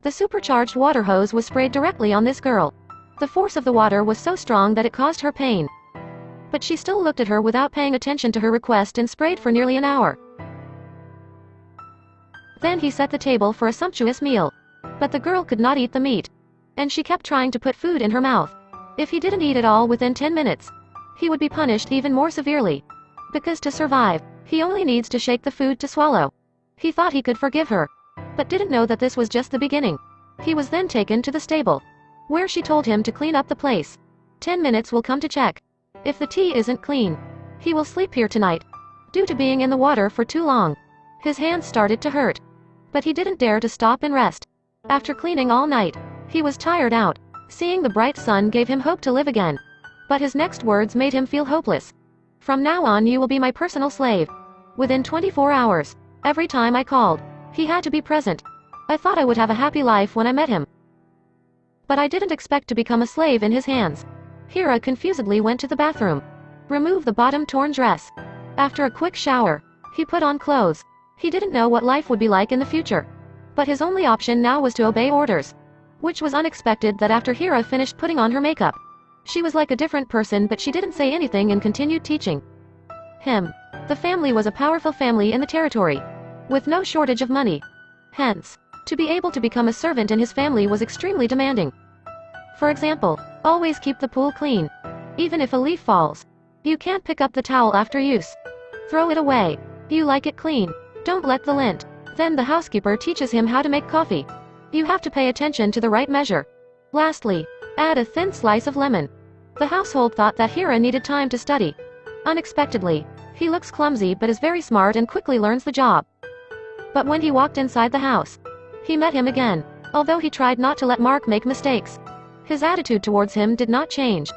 The supercharged water hose was sprayed directly on this girl. The force of the water was so strong that it caused her pain. But she still looked at her without paying attention to her request and sprayed for nearly an hour. Then he set the table for a sumptuous meal. But the girl could not eat the meat. And she kept trying to put food in her mouth. If he didn't eat it all within 10 minutes, he would be punished even more severely. Because to survive, he only needs to shake the food to swallow. He thought he could forgive her, but didn't know that this was just the beginning. He was then taken to the stable, where she told him to clean up the place. 10 minutes will come to check. If the tea isn't clean, he will sleep here tonight. Due to being in the water for too long, his hands started to hurt. But he didn't dare to stop and rest. After cleaning all night, he was tired out. Seeing the bright sun gave him hope to live again. But his next words made him feel hopeless. From now on you will be my personal slave. Within 24 hours, every time I called, he had to be present. I thought I would have a happy life when I met him. But I didn't expect to become a slave in his hands. Hira confusedly went to the bathroom. Removed the bottom torn dress. After a quick shower, he put on clothes. He didn't know what life would be like in the future. But his only option now was to obey orders. Which was unexpected that after Hira finished putting on her makeup, she was like a different person, but she didn't say anything and continued teaching him. The family was a powerful family in the territory, with no shortage of money. Hence, to be able to become a servant in his family was extremely demanding. For example, always keep the pool clean. Even if a leaf falls, you can't pick up the towel after use. Throw it away. You like it clean. Don't let the lint. Then the housekeeper teaches him how to make coffee. You have to pay attention to the right measure. Lastly, add a thin slice of lemon. The household thought that Hira needed time to study. Unexpectedly, he looks clumsy but is very smart and quickly learns the job. But when he walked inside the house, he met him again. Although he tried not to let Mark make mistakes, his attitude towards him did not change.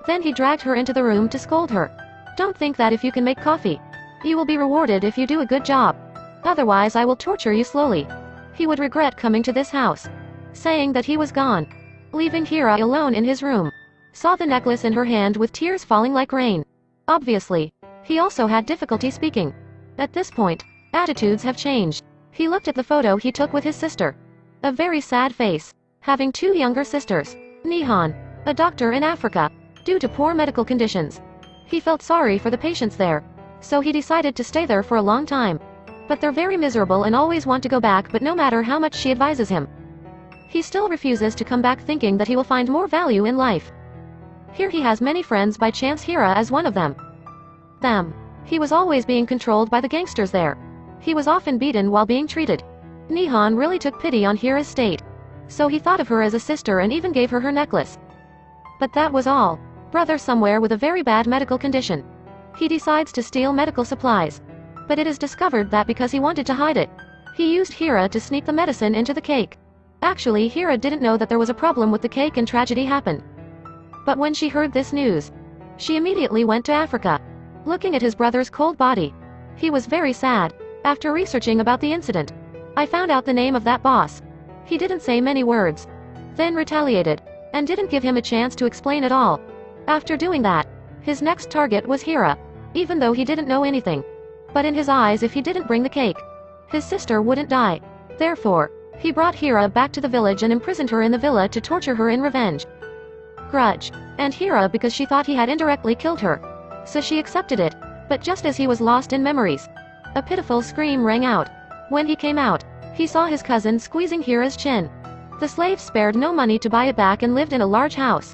Then he dragged her into the room to scold her. Don't think that if you can make coffee, you will be rewarded if you do a good job. Otherwise I will torture you slowly. He would regret coming to this house. Saying that he was gone, leaving Hira alone in his room. Saw the necklace in her hand with tears falling like rain. Obviously, he also had difficulty speaking. At this point, attitudes have changed. He looked at the photo he took with his sister. A very sad face, having two younger sisters. Nihon, a doctor in Africa, due to poor medical conditions. He felt sorry for the patients there, so he decided to stay there for a long time. But they're very miserable and always want to go back, but no matter how much she advises him, he still refuses to come back, thinking that he will find more value in life. Here he has many friends, by chance Hira as one of them. He was always being controlled by the gangsters there. He was often beaten while being treated. Nihon really took pity on Hira's state, so he thought of her as a sister and even gave her her necklace. But that was all. Brother somewhere with a very bad medical condition. He decides to steal medical supplies. But it is discovered that because he wanted to hide it, he used Hira to sneak the medicine into the cake. Actually, Hira didn't know that there was a problem with the cake and tragedy happened. But when she heard this news, she immediately went to Africa. Looking at his brother's cold body, he was very sad. After researching about the incident, I found out the name of that boss. He didn't say many words, then retaliated, and didn't give him a chance to explain at all. After doing that, his next target was Hira, even though he didn't know anything. But in his eyes, if he didn't bring the cake, his sister wouldn't die. Therefore, he brought Hira back to the village and imprisoned her in the villa to torture her in revenge. Grudge. And Hira, because she thought he had indirectly killed her, so she accepted it. But just as he was lost in memories, a pitiful scream rang out. When he came out, he saw his cousin squeezing Hira's chin. The slaves spared no money to buy it back and lived in a large house.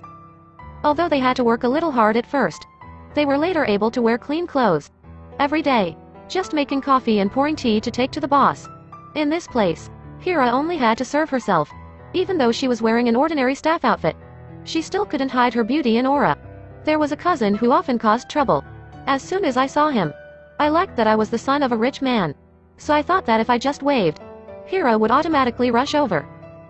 Although they had to work a little hard at first, they were later able to wear clean clothes every day, just making coffee and pouring tea to take to the boss. In this place, Hira only had to serve herself. Even though she was wearing an ordinary staff outfit, she still couldn't hide her beauty and aura. There was a cousin who often caused trouble. As soon as I saw him, I liked that I was the son of a rich man, so I thought that if I just waved, Hira would automatically rush over.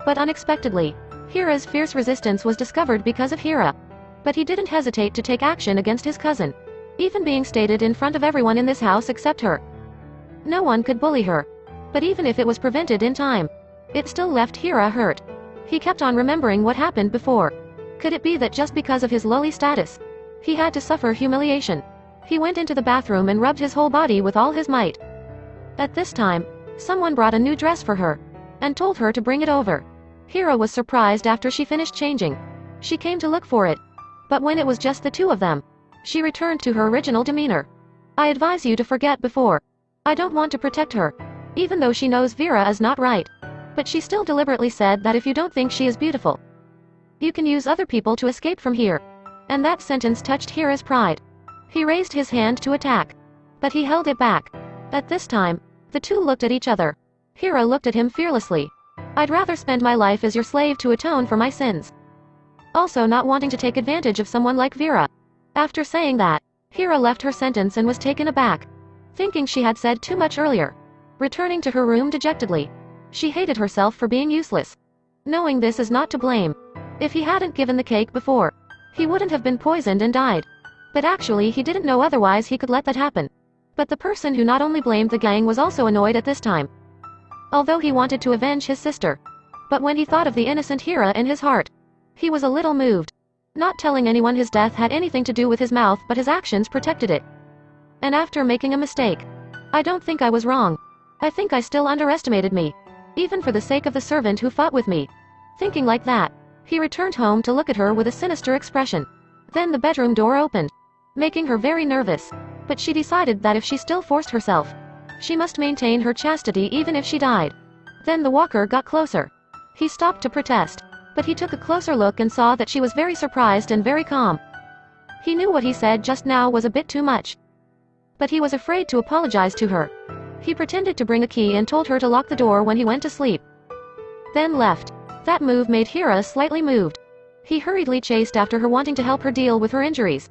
But unexpectedly, Hira's fierce resistance was discovered because of Hira. But he didn't hesitate to take action against his cousin, even being stated in front of everyone in this house except her. No one could bully her. But even if it was prevented in time, it still left Hira hurt. He kept on remembering what happened before. Could it be that just because of his lowly status, he had to suffer humiliation? He went into the bathroom and rubbed his whole body with all his might. At this time, someone brought a new dress for her, and told her to bring it over. Hira was surprised after she finished changing. She came to look for it. But when it was just the two of them, she returned to her original demeanor. I advise you to forget before. I don't want to protect her. Even though she knows Vera is not right. But she still deliberately said that if you don't think she is beautiful, you can use other people to escape from here. And that sentence touched Hira's pride. He raised his hand to attack. But he held it back. At this time, the two looked at each other. Hira looked at him fearlessly. I'd rather spend my life as your slave to atone for my sins. Also not wanting to take advantage of someone like Vera. After saying that, Hira left her sentence and was taken aback, thinking she had said too much earlier. Returning to her room dejectedly. She hated herself for being useless. Knowing this is not to blame. If he hadn't given the cake before, he wouldn't have been poisoned and died. But actually he didn't know otherwise he could let that happen. But the person who not only blamed the gang was also annoyed at this time. Although he wanted to avenge his sister. But when he thought of the innocent Hira in his heart, he was a little moved. Not telling anyone his death had anything to do with his mouth, but his actions protected it. And after making a mistake, I don't think I was wrong. I think I still underestimated me. Even for the sake of the servant who fought with me. Thinking like that, he returned home to look at her with a sinister expression. Then the bedroom door opened, making her very nervous. But she decided that if she still forced herself, she must maintain her chastity even if she died. Then the walker got closer. He stopped to protest. But he took a closer look and saw that she was very surprised and very calm. He knew what he said just now was a bit too much. But he was afraid to apologize to her. He pretended to bring a key and told her to lock the door when he went to sleep. Then left. That move made Hira slightly moved. He hurriedly chased after her, wanting to help her deal with her injuries.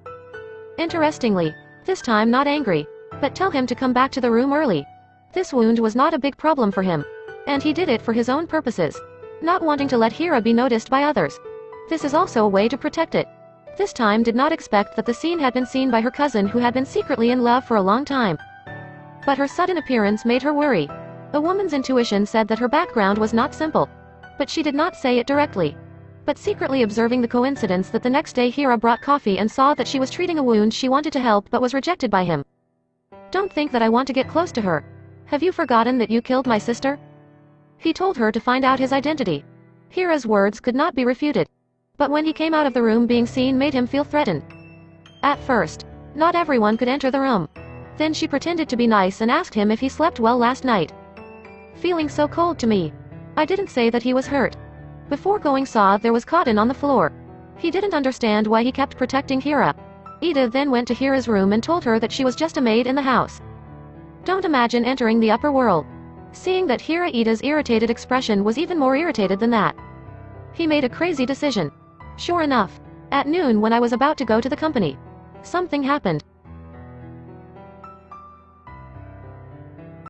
Interestingly, this time not angry, but tell him to come back to the room early. This wound was not a big problem for him. And he did it for his own purposes. Not wanting to let Hira be noticed by others. This is also a way to protect it. This time did not expect that the scene had been seen by her cousin, who had been secretly in love for a long time. But her sudden appearance made her worry. A woman's intuition said that her background was not simple. But she did not say it directly. But secretly observing the coincidence that the next day Hira brought coffee and saw that she was treating a wound, she wanted to help but was rejected by him. Don't think that I want to get close to her. Have you forgotten that you killed my sister? He told her to find out his identity. Hira's words could not be refuted. But when he came out of the room, being seen made him feel threatened. At first, not everyone could enter the room. Then she pretended to be nice and asked him if he slept well last night. Feeling so cold to me. I didn't say that he was hurt. Before going, saw there was cotton on the floor. He didn't understand why he kept protecting Hira. Ida then went to Hira's room and told her that she was just a maid in the house. Don't imagine entering the upper world. Seeing that Hira, Ida's irritated expression was even more irritated than that. He made a crazy decision. Sure enough, at noon when I was about to go to the company, something happened.